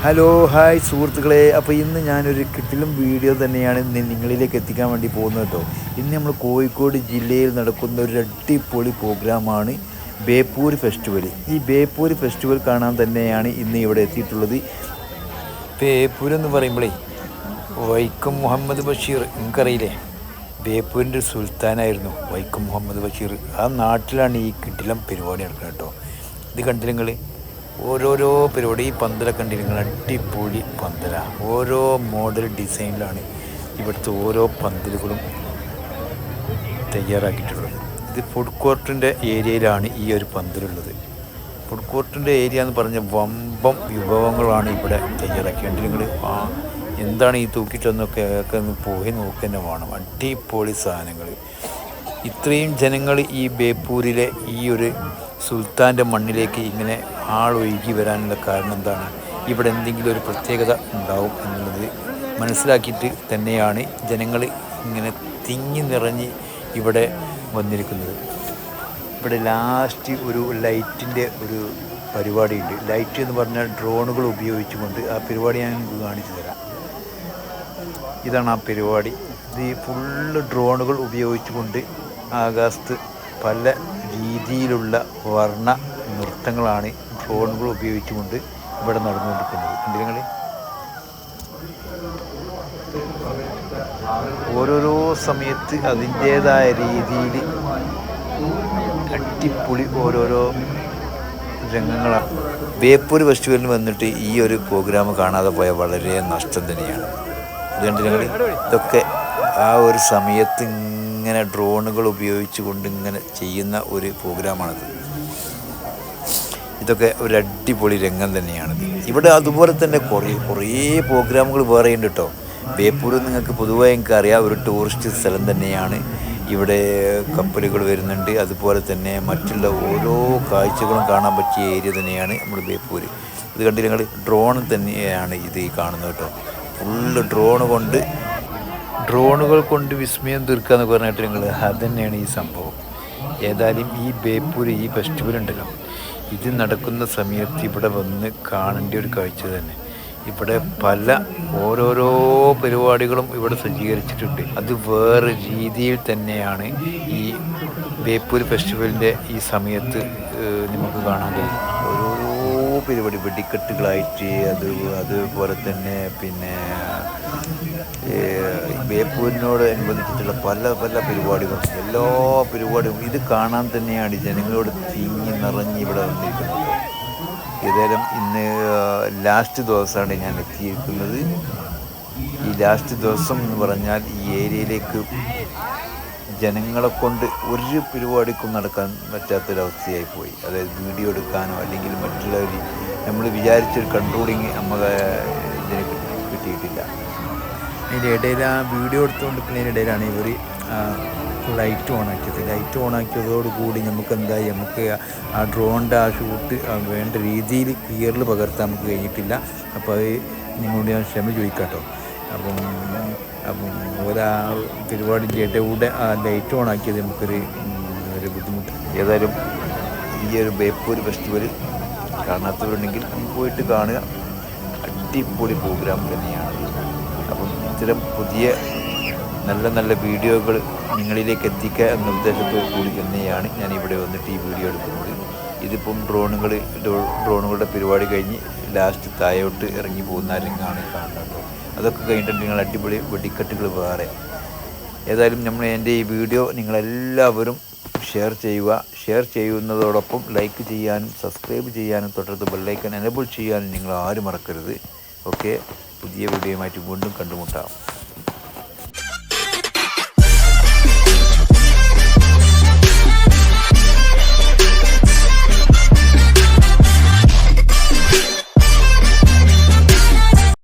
Hello hi സുഹൃത്തുക്കളെ. അപ്പോൾ ഇന്ന് ഞാനൊരു കിടിലൻ വീഡിയോ തന്നെയാണ് ഇന്ന് നിങ്ങളിലേക്ക് എത്തിക്കാൻ വേണ്ടി പോകുന്നത് കേട്ടോ. ഇന്ന് നമ്മൾ കോഴിക്കോട് ജില്ലയിൽ നടക്കുന്ന ഒരു അടിപൊളി പ്രോഗ്രാമാണ് ബേപ്പൂർ ഫെസ്റ്റിവൽ. ഈ ബേപ്പൂർ ഫെസ്റ്റിവൽ കാണാൻ തന്നെയാണ് ഇന്ന് ഇവിടെ എത്തിയിട്ടുള്ളത്. ബേപ്പൂർ എന്ന് പറയുമ്പോഴേ വൈക്കം മുഹമ്മദ് ബഷീർ നിങ്ങൾക്കറിയില്ലേ? ബേപ്പൂരിൻ്റെ സുൽത്താനായിരുന്നു വൈക്കം മുഹമ്മദ് ബഷീർ. ആ നാട്ടിലാണ് ഈ കിടിലൻ പരിപാടി നടക്കുന്നത് കേട്ടോ. ഇത് കണ്ടില്ല നിങ്ങൾ? ഓരോരോ പരിപാടി ഈ പന്തലൊക്കെ കണ്ടിരിക്കുക, അടിപൊളി പന്തല. ഓരോ മോഡൽ ഡിസൈനിലാണ് ഇവിടുത്തെ ഓരോ പന്തലുകളും തയ്യാറാക്കിയിട്ടുള്ളത്. ഇത് ഫുഡ് കോർട്ടിൻ്റെ ഏരിയയിലാണ് ഈ ഒരു പന്തലുള്ളത്. ഫുഡ് കോർട്ടിൻ്റെ ഏരിയ എന്ന് പറഞ്ഞ വമ്പം വിഭവങ്ങളാണ് ഇവിടെ തയ്യാറാക്കിയത്. നിങ്ങൾ എന്താണ് ഈ തൂക്കിയിട്ടെന്നൊക്കെ ഒന്ന് പോയി നോക്കുക തന്നെ വേണം. അടിപൊളി സാധനങ്ങൾ. ഇത്രയും ജനങ്ങൾ ഈ ബേപ്പൂരിലെ ഈ ഒരു സുൽത്താൻ്റെ മണ്ണിലേക്ക് ഇങ്ങനെ ആളൊഴുകി വരാനുള്ള കാരണം എന്താണ്? ഇവിടെ എന്തെങ്കിലും ഒരു പ്രത്യേകത ഉണ്ടാവും എന്നുള്ളത് മനസ്സിലാക്കിയിട്ട് തന്നെയാണ് ജനങ്ങൾ ഇങ്ങനെ തിങ്ങി നിറഞ്ഞ് ഇവിടെ വന്നിരിക്കുന്നത്. ഇവിടെ ലാസ്റ്റ് ഒരു ലൈറ്റിൻ്റെ ഒരു പരിപാടിയുണ്ട്. ലൈറ്റ് എന്ന് പറഞ്ഞാൽ ഡ്രോണുകൾ ഉപയോഗിച്ചുകൊണ്ട് ആ പരിപാടി ഞാൻ നിങ്ങൾക്ക് കാണിച്ചു തരാം. ഇതാണ് ആ പരിപാടി. ഇത് ഫുള്ള് ഡ്രോണുകൾ ഉപയോഗിച്ചുകൊണ്ട് ആകാശത്ത് പല രീതിയിലുള്ള വർണ്ണ നൃത്തങ്ങളാണ് ഡ്രോണുകൾ ഉപയോഗിച്ചുകൊണ്ട് ഇവിടെ നടന്നുകൊണ്ടിരിക്കുന്നത്. കണ്ടില്ല? ഓരോരോ സമയത്ത് അതിൻ്റേതായ രീതിയിൽ അടിപൊളി ഓരോരോ രംഗങ്ങളാണ്. ബേപ്പൂർ ഫെസ്റ്റിവലിന് വന്നിട്ട് ഈ ഒരു പ്രോഗ്രാം കാണാതെ പോയാൽ വളരെ നഷ്ടം തന്നെയാണ്. ഇത് കണ്ടില്ല? ഇതൊക്കെ ആ ഒരു സമയത്ത് ഇങ്ങനെ ഡ്രോണുകൾ ഉപയോഗിച്ച് കൊണ്ട് ഇങ്ങനെ ചെയ്യുന്ന ഒരു പ്രോഗ്രാമാണിത്. ഇതൊക്കെ ഒരു അടിപൊളി രംഗം തന്നെയാണിത്. ഇവിടെ അതുപോലെ തന്നെ കുറേ പ്രോഗ്രാമുകൾ വേറെ ഉണ്ട് കേട്ടോ. ബേപ്പൂർ നിങ്ങൾക്ക് പൊതുവായി എനിക്ക് അറിയാം, ഒരു ടൂറിസ്റ്റ് സ്ഥലം തന്നെയാണ്. ഇവിടെ കപ്പലുകൾ വരുന്നുണ്ട്. അതുപോലെ തന്നെ മറ്റുള്ള ഓരോ കാഴ്ചകളും കാണാൻ പറ്റിയ ഏരിയ തന്നെയാണ് നമ്മുടെ ബേപ്പൂർ. ഇത് കണ്ടില്ല നിങ്ങൾ? ഡ്രോൺ തന്നെയാണ് ഇത് കാണുന്നത് കേട്ടോ. ഫുള്ള് ഡ്രോണുകൾ കൊണ്ട് വിസ്മയം തീർക്കുക എന്ന് പറഞ്ഞിട്ട് നിങ്ങൾ, അതുതന്നെയാണ് ഈ സംഭവം. ഏതായാലും ഈ ബേപ്പൂർ ഈ ഫെസ്റ്റിവൽ ഉണ്ടല്ലോ, ഇത് നടക്കുന്ന സമയത്ത് ഇവിടെ വന്ന് കാണേണ്ട ഒരു കാഴ്ച തന്നെ. ഇവിടെ പല ഓരോരോ പരിപാടികളും ഇവിടെ സജ്ജീകരിച്ചിട്ടുണ്ട്. അത് വേറെ രീതിയിൽ തന്നെയാണ് ഈ ബേപ്പൂർ ഫെസ്റ്റിവലിൻ്റെ ഈ സമയത്ത് നമുക്ക് കാണാൻ കഴിയും. ഓരോരോ പരിപാടി വെടിക്കെട്ടുകളായിട്ട് അതുപോലെ തന്നെ പിന്നെ ബേപ്പൂരിനോട് അനുബന്ധിച്ചിട്ടുള്ള പല പല പരിപാടികളും, എല്ലാ പരിപാടികളും ഇത് കാണാൻ തന്നെയാണ് ജനങ്ങളോട് തിങ്ങി നിറഞ്ഞ് ഇവിടെ വന്നിരിക്കുന്നത്. ഏതായാലും ഇന്ന് ലാസ്റ്റ് ദിവസമാണ് ഞാൻ എത്തിയിരിക്കുന്നത്. ഈ ലാസ്റ്റ് ദിവസം എന്ന് പറഞ്ഞാൽ ഈ ഏരിയയിലേക്ക് ജനങ്ങളെ കൊണ്ട് ഒരു പരിപാടിക്കും നടക്കാൻ പറ്റാത്തൊരവസ്ഥയായി പോയി. അതായത് വീഡിയോ എടുക്കാനോ അല്ലെങ്കിൽ മറ്റുള്ളവർ നമ്മൾ വിചാരിച്ചൊരു കൺട്രോളിങ് നമുക്ക് ഇതിന് കിട്ടിയിട്ടില്ല. അതിൻ്റെ ഇടയിൽ ആ വീഡിയോ എടുത്തുകൊണ്ടിരിക്കുന്നതിനിടയിലാണ് ഇവർ ലൈറ്റ് ഓണാക്കിയത്. ലൈറ്റ് ഓണാക്കിയതോടുകൂടി നമുക്ക് ആ ഡ്രോണിൻ്റെ ആ ഷൂട്ട് വേണ്ട രീതിയിൽ ക്ലിയറിൽ പകർത്താൻ നമുക്ക് കഴിഞ്ഞിട്ടില്ല. അപ്പോൾ അത് നിങ്ങളോട് ഞാൻ ക്ഷമ ചോദിക്കാട്ടോ. അപ്പം ഓരോ പരിപാടിൻ്റെ ഇടകൂടെ ആ ലൈറ്റ് ഓണാക്കിയത് നമുക്കൊരു ബുദ്ധിമുട്ട്. ഏതായാലും ഈ ഒരു ബേപ്പൂർ ഫെസ്റ്റിവൽ കാണാത്തവരുണ്ടെങ്കിൽ പോയിട്ട് കാണുക. അടിപൊളി പ്രോഗ്രാം തന്നെയാണ്. അപ്പം ഇത്തരം പുതിയ നല്ല നല്ല വീഡിയോകൾ നിങ്ങളിലേക്ക് എത്തിക്കുക എന്ന ഉദ്ദേശത്തോടു കൂടി തന്നെയാണ് ഞാൻ ഇവിടെ വന്നിട്ട് ഈ വീഡിയോ എടുക്കുന്നത്. ഇതിപ്പം ഡ്രോണുകളുടെ പരിപാടി കഴിഞ്ഞ് ലാസ്റ്റ് താഴോട്ട് ഇറങ്ങി പോകുന്ന രംഗമാണ് കാണുന്നത്. അതൊക്കെ കഴിഞ്ഞിട്ട് നിങ്ങൾ അടിപൊളി വെടിക്കെട്ടുകൾ വേറെ. ഏതായാലും എൻ്റെ ഈ വീഡിയോ നിങ്ങളെല്ലാവരും ഷെയർ ചെയ്യുക. ഷെയർ ചെയ്യുന്നതോടൊപ്പം ലൈക്ക് ചെയ്യാനും സബ്സ്ക്രൈബ് ചെയ്യാനും തൊട്ടടുത്ത് ബെല്ലൈക്കൺ എനേബിൾ ചെയ്യാനും നിങ്ങൾ ആരും മറക്കരുത്. ഓക്കെ, പുതിയ വീഡിയോയുമായിട്ട് വീണ്ടും കണ്ടുമുട്ടാം.